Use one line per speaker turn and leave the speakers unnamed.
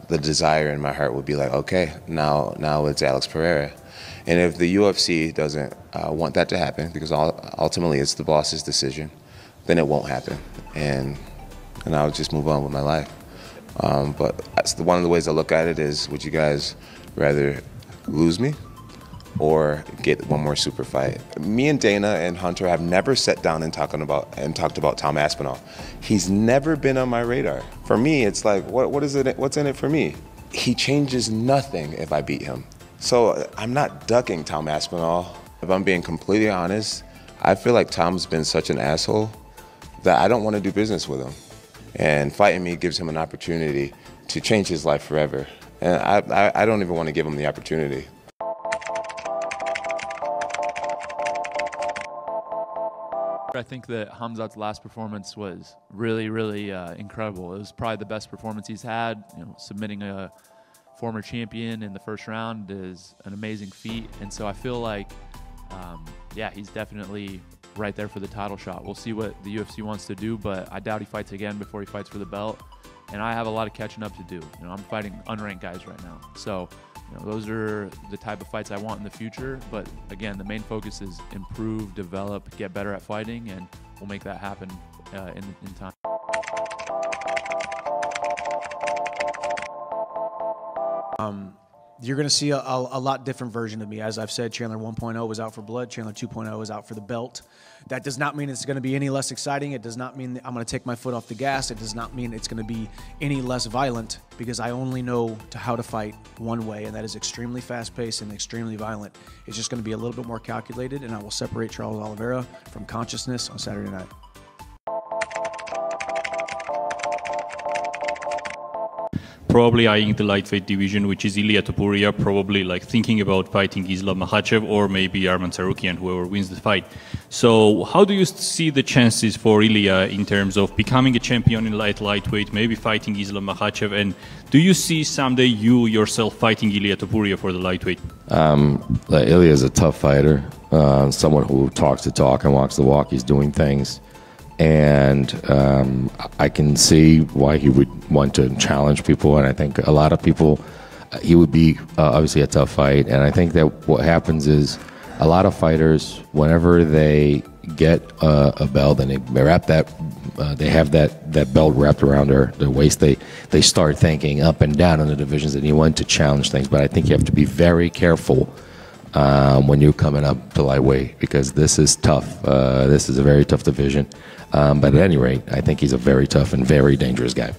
the desire in my heart would be like, okay, now it's Alex Pereira. And if the UFC doesn't want that to happen, because ultimately it's the boss's decision, then it won't happen. And I'll just move on with my life. But that's one of the ways I look at it is, would you guys rather lose me or get one more super fight? Me and Dana and Hunter have never sat down and talked about Tom Aspinall. He's never been on my radar. For me, it's like, what's in it for me? He changes nothing if I beat him. So I'm not ducking Tom Aspinall. If I'm being completely honest, I feel like Tom's been such an asshole that I don't want to do business with him. And fighting me gives him an opportunity to change his life forever. And I don't even want to give him the opportunity.
I think that Khamzat's last performance was really, really incredible. It was probably the best performance he's had. You know, submitting a former champion in the first round is an amazing feat. And so I feel like, yeah, he's definitely right there for the title shot. We'll see what the UFC wants to do, but I doubt he fights again before he fights for the belt. And I have a lot of catching up to do. You know, I'm fighting unranked guys right now. So, you know, those are the type of fights I want in the future. But again, the main focus is improve, develop, get better at fighting, and we'll make that happen in time.
You're going to see a lot different version of me. As I've said, Chandler 1.0 was out for blood. Chandler 2.0 is out for the belt. That does not mean it's going to be any less exciting. It does not mean that I'm going to take my foot off the gas. It does not mean it's going to be any less violent, because I only know how to fight one way, and that is extremely fast-paced and extremely violent. It's just going to be a little bit more calculated, and I will separate Charles Oliveira from consciousness on Saturday night.
Probably eyeing the lightweight division, which is Ilia Topuria, probably like thinking about fighting Islam Makhachev or maybe Arman Tsarukyan, whoever wins the fight. So how do you see the chances for Ilia in terms of becoming a champion in lightweight, maybe fighting Islam Makhachev, and do you see someday you yourself fighting Ilia Topuria for the lightweight?
Ilia is a tough fighter, someone who talks the talk and walks the walk. He's doing things. And I can see why he would want to challenge people, and I think a lot of people, he would be obviously a tough fight. And I think that what happens is a lot of fighters, whenever they get a belt and they wrap that, they have that belt wrapped around their waist, they start thinking up and down in the divisions, and you want to challenge things. But I think you have to be very careful when you're coming up to lightweight, because this is tough. This is a very tough division. But at any rate, I think he's a very tough and very dangerous guy.